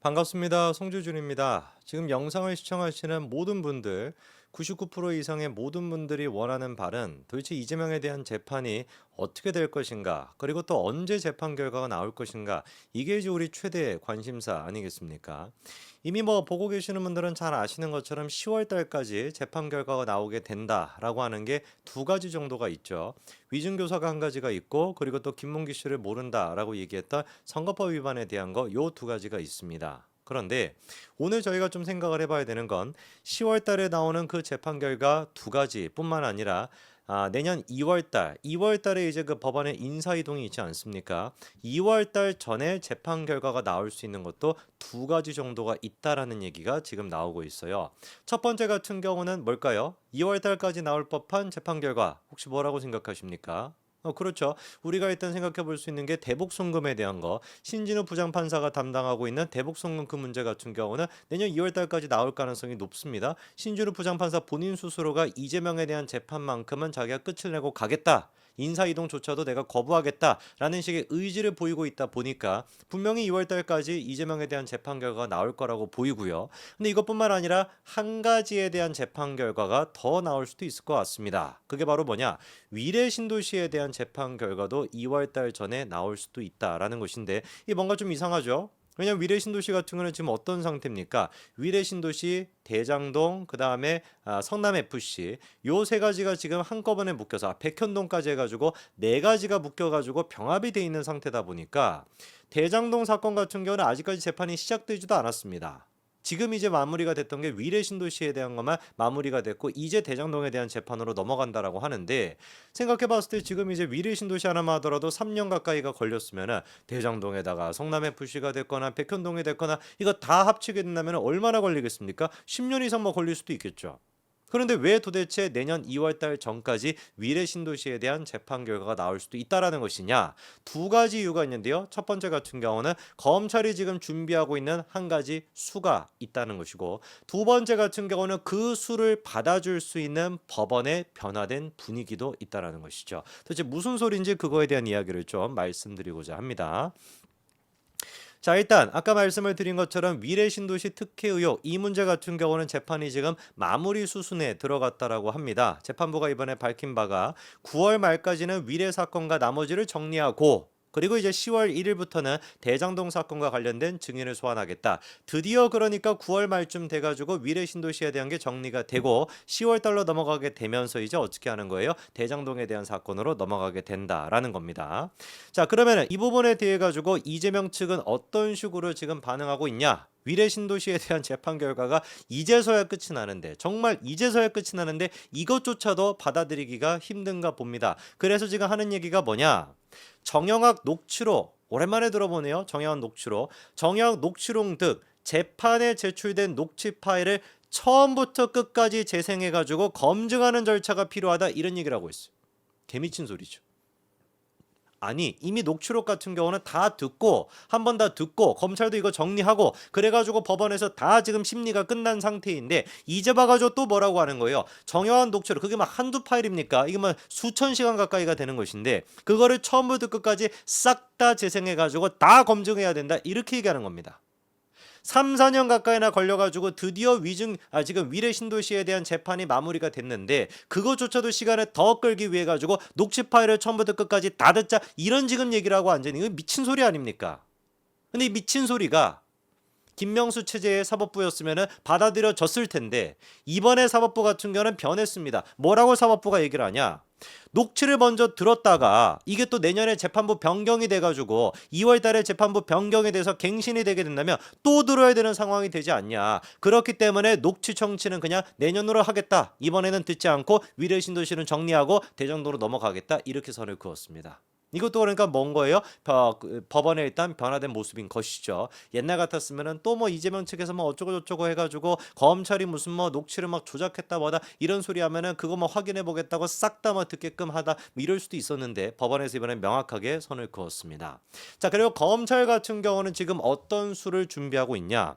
반갑습니다. 송주준입니다. 지금 영상을 시청하시는 모든 분들, 99% 이상의 모든 분들이 원하는 바는 도대체 이재명에 대한 재판이 어떻게 될 것인가, 그리고 또 언제 재판 결과가 나올 것인가, 이게 이제 우리 최대 관심사 아니겠습니까? 이미 뭐 보고 계시는 분들은 잘 아시는 것처럼 10월 달까지 재판 결과가 나오게 된다라고 하는 게 두 가지 정도가 있죠. 위증교사가 한 가지가 있고, 그리고 또 김문기 씨를 모른다라고 얘기했던 선거법 위반에 대한 거 요 두 가지가 있습니다. 그런데 오늘 저희가 좀 생각을 해봐야 되는 건 10월 달에 나오는 그 재판 결과 두 가지뿐만 아니라 내년 2월 달, 2월 달에 이제 그 법원에 인사 이동이 있지 않습니까? 2월 달 전에 재판 결과가 나올 수 있는 것도 두 가지 정도가 있다라는 얘기가 지금 나오고 있어요. 첫 번째 같은 경우는 뭘까요? 2월 달까지 나올 법한 재판 결과 혹시 뭐라고 생각하십니까? 그렇죠. 우리가 일단 생각해 볼 수 있는 게 대북 송금에 대한 거. 신진우 부장판사가 담당하고 있는 대북 송금 그 문제 같은 경우는 내년 2월 달까지 나올 가능성이 높습니다. 신진우 부장판사 본인 스스로가 이재명에 대한 재판만큼은 자기가 끝을 내고 가겠다. 인사 이동조차도 내가 거부하겠다라는 식의 의지를 보이고 있다 보니까 분명히 2월 달까지 이재명에 대한 재판 결과가 나올 거라고 보이고요. 근데 이것뿐만 아니라 한 가지에 대한 재판 결과가 더 나올 수도 있을 것 같습니다. 그게 바로 뭐냐? 위례 신도시에 대한 재판 결과도 2월 달 전에 나올 수도 있다라는 것인데 이게 뭔가 좀 이상하죠? 왜냐면 위례 신도시 같은 경우는 지금 어떤 상태입니까? 위례 신도시, 대장동, 그 다음에 성남 FC 요 세 가지가 지금 한꺼번에 묶여서 백현동까지 해가지고 네 가지가 묶여가지고 병합이 돼 있는 상태다 보니까 대장동 사건 같은 경우는 아직까지 재판이 시작되지도 않았습니다. 지금 이제 마무리가 됐던 게 위례 신도시에 대한 것만 마무리가 됐고 이제 대장동에 대한 재판으로 넘어간다라고 하는데 생각해 봤을 때 지금 이제 위례 신도시 하나만 하더라도 3년 가까이가 걸렸으면은 대장동에다가 성남 FC가 됐거나 백현동이 됐거나 이거 다 합치게 된다면 얼마나 걸리겠습니까? 10년 이상 뭐 걸릴 수도 있겠죠. 그런데 왜 도대체 내년 2월 달 전까지 위례 신도시에 대한 재판 결과가 나올 수도 있다라는 것이냐? 두 가지 이유가 있는데요. 첫 번째 같은 경우는 검찰이 지금 준비하고 있는 한 가지 수가 있다는 것이고 두 번째 같은 경우는 그 수를 받아줄 수 있는 법원의 변화된 분위기도 있다라는 것이죠. 도대체 무슨 소리인지 그거에 대한 이야기를 좀 말씀드리고자 합니다. 자, 일단 아까 말씀을 드린 것처럼 위례 신도시 특혜 의혹 이 문제 같은 경우는 재판이 지금 마무리 수순에 들어갔다라고 합니다. 재판부가 이번에 밝힌 바가 9월 말까지는 위례 사건과 나머지를 정리하고 그리고 이제 10월 1일부터는 대장동 사건과 관련된 증인을 소환하겠다. 드디어 그러니까 9월 말쯤 돼가지고 위례 신도시에 대한 게 정리가 되고 10월 달로 넘어가게 되면서 이제 어떻게 하는 거예요? 대장동에 대한 사건으로 넘어가게 된다라는 겁니다. 자, 그러면 이 부분에 대해 가지고 이재명 측은 어떤 식으로 지금 반응하고 있냐? 위례 신도시에 대한 재판 결과가 이제서야 끝이 나는데 정말 이제서야 끝이 나는데 이것조차도 받아들이기가 힘든가 봅니다. 그래서 지금 하는 얘기가 뭐냐? 정영학 녹취록 오랜만에 들어보네요. 정영학 녹취록. 정영학 녹취록 등 재판에 제출된 녹취 파일을 처음부터 끝까지 재생해가지고 검증하는 절차가 필요하다 이런 얘기를 하고 있어요. 개미친 소리죠. 아니 이미 녹취록 같은 경우는 다 듣고 한 번 다 듣고 검찰도 이거 정리하고 그래가지고 법원에서 다 지금 심리가 끝난 상태인데 이제 봐가지고 또 뭐라고 하는 거예요. 정형한 녹취록 그게 막 한두 파일입니까? 이게 막 수천 시간 가까이가 되는 것인데 그거를 처음부터 끝까지 싹 다 재생해가지고 다 검증해야 된다 이렇게 얘기하는 겁니다. 3, 4년 가까이나 걸려가지고 드디어 지금 위례 신도시에 대한 재판이 마무리가 됐는데 그것조차도 시간을 더 끌기 위해 가지고 녹취 파일을 처음부터 끝까지 다 듣자 이런 지금 얘기를 하고 앉으니 이거 미친 소리 아닙니까? 근데 이 미친 소리가 김명수 체제의 사법부였으면 받아들여졌을 텐데 이번에 사법부 같은 경우는 변했습니다. 뭐라고 사법부가 얘기를 하냐? 녹취를 먼저 들었다가 이게 또 내년에 재판부 변경이 돼가지고 2월 달에 재판부 변경이 돼서 갱신이 되게 된다면 또 들어야 되는 상황이 되지 않냐. 그렇기 때문에 녹취 청취는 그냥 내년으로 하겠다. 이번에는 듣지 않고 위례 신도시는 정리하고 대정도로 넘어가겠다. 이렇게 선을 그었습니다. 이것도 그러니까 뭔 거예요? 법원에 일단 변화된 모습인 것이죠. 옛날 같았으면은 또 뭐 이재명 측에서 뭐 어쩌고 저쩌고 해가지고 검찰이 무슨 뭐 녹취를 막 조작했다 뭐다 이런 소리 하면은 그거 뭐 확인해 보겠다고 싹 다 뭐 듣게끔 하다 뭐 이럴 수도 있었는데 법원에서 이번에 명확하게 선을 그었습니다. 자, 그리고 검찰 같은 경우는 지금 어떤 수를 준비하고 있냐?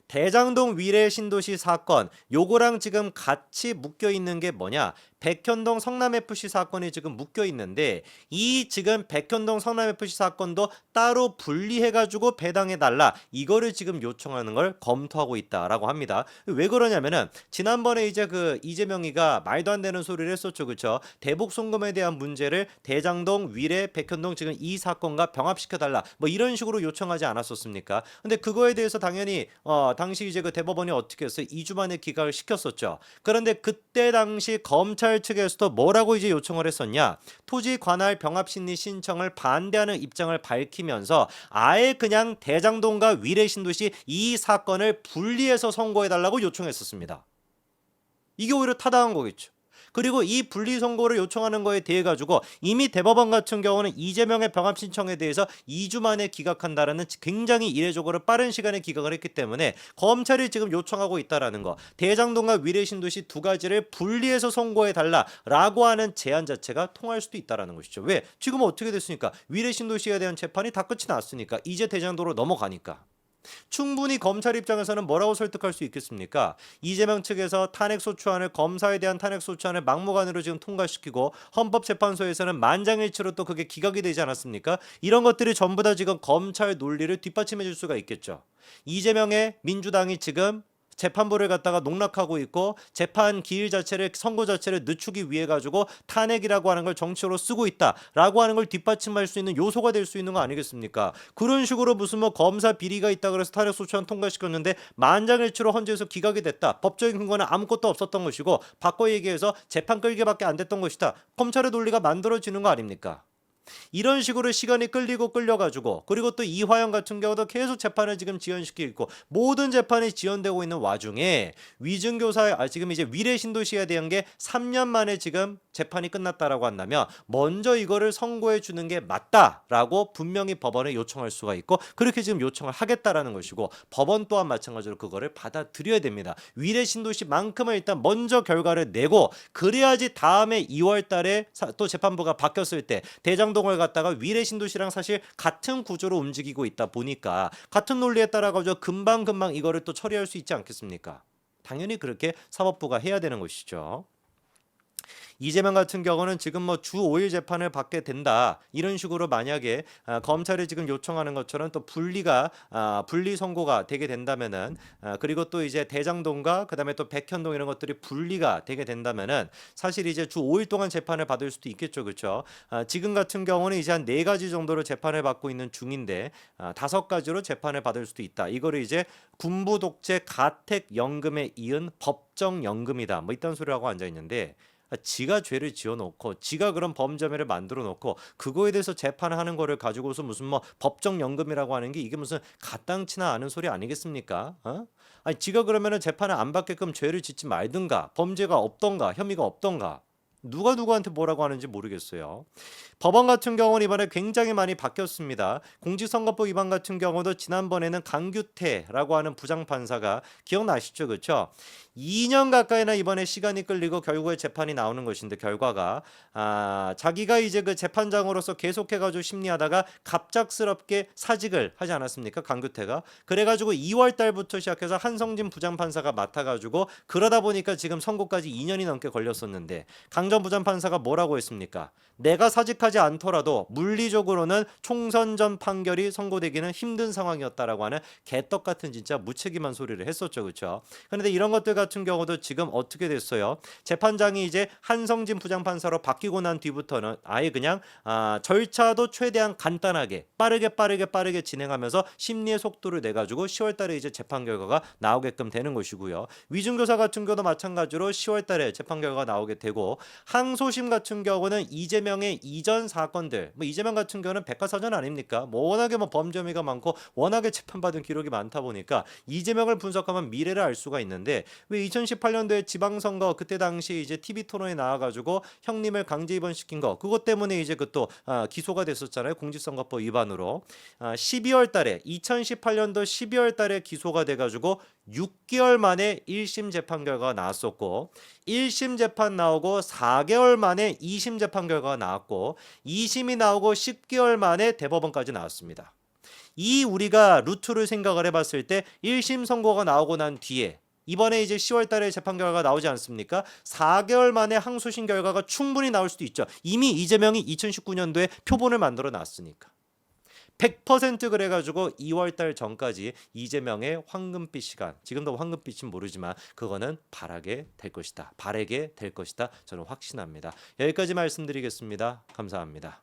대장동 위례 신도시 사건 요거랑 지금 같이 묶여 있는 게 뭐냐? 백현동 성남FC 사건이 지금 묶여 있는데 이 지금 백현동 성남FC 사건도 따로 분리해가지고 배당해달라 이거를 지금 요청하는 걸 검토하고 있다라고 합니다. 왜 그러냐면은 지난번에 이제 그 이재명이가 말도 안 되는 소리를 했었죠, 그렇죠? 대북 송금에 대한 문제를 대장동 위례 백현동 지금 이 사건과 병합시켜달라 뭐 이런 식으로 요청하지 않았었습니까? 근데 그거에 대해서 당연히 당시 이제 그 대법원이 어떻게 했어요? 2주 만에 기각을 시켰었죠. 그런데 그때 당시 검찰 측에서도 뭐라고 이제 요청을 했었냐? 토지 관할 병합 심리 신청을 반대하는 입장을 밝히면서 아예 그냥 대장동과 위례 신도시 이 사건을 분리해서 선고해 달라고 요청했었습니다. 이게 오히려 타당한 거겠죠. 그리고 이 분리 선고를 요청하는 거에 대해 가지고 이미 대법원 같은 경우는 이재명의 병합 신청에 대해서 2주 만에 기각한다라는 굉장히 이례적으로 빠른 시간에 기각을 했기 때문에 검찰이 지금 요청하고 있다라는 거. 대장동과 위례 신도시 두 가지를 분리해서 선고해 달라라고 하는 제안 자체가 통할 수도 있다라는 것이죠. 왜? 지금은 어떻게 됐습니까? 위례 신도시에 대한 재판이 다 끝이 났으니까 이제 대장도로 넘어가니까. 충분히 검찰 입장에서는 뭐라고 설득할 수 있겠습니까? 이재명 측에서 탄핵소추안을 검사에 대한 탄핵소추안을 막무가내로 지금 통과시키고 헌법재판소에서는 만장일치로 또 그게 기각이 되지 않았습니까? 이런 것들이 전부 다 지금 검찰 논리를 뒷받침해 줄 수가 있겠죠. 이재명의 민주당이 지금 재판부를 갖다가 농락하고 있고 재판 기일 자체를 선고 자체를 늦추기 위해 가지고 탄핵이라고 하는 걸 정치로 쓰고 있다라고 하는 걸 뒷받침할 수 있는 요소가 될 수 있는 거 아니겠습니까? 그런 식으로 무슨 뭐 검사 비리가 있다 그래서 탄핵 소추안 통과시켰는데 만장일치로 헌재에서 기각이 됐다. 법적인 근거는 아무것도 없었던 것이고 바꿔 얘기해서 재판 끌기밖에 안 됐던 것이다. 검찰의 논리가 만들어지는 거 아닙니까? 이런 식으로 시간이 끌리고 끌려가지고 그리고 또 이화영 같은 경우도 계속 재판을 지금 지연시키고 있고 모든 재판이 지연되고 있는 와중에 위증교사 지금 이제 위례 신도시에 대한 게 3년 만에 지금 재판이 끝났다라고 한다면 먼저 이거를 선고해 주는 게 맞다라고 분명히 법원에 요청할 수가 있고 그렇게 지금 요청을 하겠다라는 것이고 법원 또한 마찬가지로 그거를 받아들여야 됩니다. 위례 신도시만큼은 일단 먼저 결과를 내고 그래야지 다음에 2월 달에 또 재판부가 바뀌었을 때 대장동을 갖다가 위례 신도시랑 사실 같은 구조로 움직이고 있다 보니까 같은 논리에 따라 가지고 금방금방 이거를 또 처리할 수 있지 않겠습니까? 당연히 그렇게 사법부가 해야 되는 것이죠. 이재명 같은 경우는 지금 뭐 주 5일 재판을 받게 된다 이런 식으로 만약에 검찰이 지금 요청하는 것처럼 또 분리 선고가 되게 된다면은 그리고 또 이제 대장동과 그다음에 또 백현동 이런 것들이 분리가 되게 된다면은 사실 이제 주 5일 동안 재판을 받을 수도 있겠죠, 그렇죠? 지금 같은 경우는 이제 한 4가지 정도로 재판을 받고 있는 중인데 5가지로 재판을 받을 수도 있다. 이거를 이제 군부 독재 가택 연금에 이은 법정 연금이다. 뭐 이딴 소리라고 앉아 있는데. 지가 죄를 지어놓고 지가 그런 범죄를 만들어 놓고 그거에 대해서 재판을 하는 거를 가지고서 무슨 뭐 법정연금이라고 하는 게 이게 무슨 가땅치나 않은 소리 아니겠습니까? 아니 지가 그러면은 재판을 안 받게끔 죄를 짓지 말든가 범죄가 없던가 혐의가 없던가 누가 누구한테 뭐라고 하는지 모르겠어요. 법원 같은 경우는 이번에 굉장히 많이 바뀌었습니다. 공직선거법 위반 같은 경우도 지난번에는 강규태라고 하는 부장판사가 기억나시죠? 그렇죠? 2년 가까이나 이번에 시간이 끌리고 결국에 재판이 나오는 것인데 결과가 자기가 이제 그 재판장으로서 계속해가지고 심리하다가 갑작스럽게 사직을 하지 않았습니까? 강규태가. 그래가지고 2월 달부터 시작해서 한성진 부장판사가 맡아가지고 그러다 보니까 지금 선고까지 2년이 넘게 걸렸었는데 강전 부장판사가 뭐라고 했습니까? 내가 사직하지 않더라도 물리적으로는 총선 전 판결이 선고되기는 힘든 상황이었다라고 하는 개떡 같은 진짜 무책임한 소리를 했었죠, 그렇죠? 그런데 이런 것들 같은 경우도 지금 어떻게 됐어요? 재판장이 이제 한성진 부장판사로 바뀌고 난 뒤부터는 아예 그냥 절차도 최대한 간단하게 빠르게 진행하면서 심리의 속도를 내 가지고 10월 달에 이제 재판 결과가 나오게끔 되는 것이고요. 위증교사 같은 경우도 마찬가지로 10월 달에 재판 결과가 나오게 되고 항소심 같은 경우는 이재명의 이전 사건들 뭐 이재명 같은 경우는 백과사전 아닙니까? 뭐 워낙에 뭐 범죄 혐의가 많고 워낙에 재판받은 기록이 많다 보니까 이재명을 분석하면 미래를 알 수가 있는데 왜 2018년도에 지방선거 그때 당시 이제 TV 토론에 나와가지고 형님을 강제 입원시킨 거 그것 때문에 이제 그 또 기소가 됐었잖아요. 공직선거법 위반으로 12월 달에 2018년도 12월 달에 기소가 돼가지고 6개월 만에 1심 재판 결과가 나왔었고 1심 재판 나오고 4개월 만에 2심 재판 결과가 나왔고 2심이 나오고 10개월 만에 대법원까지 나왔습니다. 이 우리가 루트를 생각을 해봤을 때 1심 선고가 나오고 난 뒤에 이번에 이제 10월 달에 재판 결과가 나오지 않습니까? 4개월 만에 항소심 결과가 충분히 나올 수도 있죠. 이미 이재명이 2019년도에 표본을 만들어 놨으니까. 100% 그래가지고 2월 달 전까지 이재명의 황금빛 시간, 지금도 황금빛은 모르지만 그거는 바라게 될 것이다. 바라게 될 것이다. 저는 확신합니다. 여기까지 말씀드리겠습니다. 감사합니다.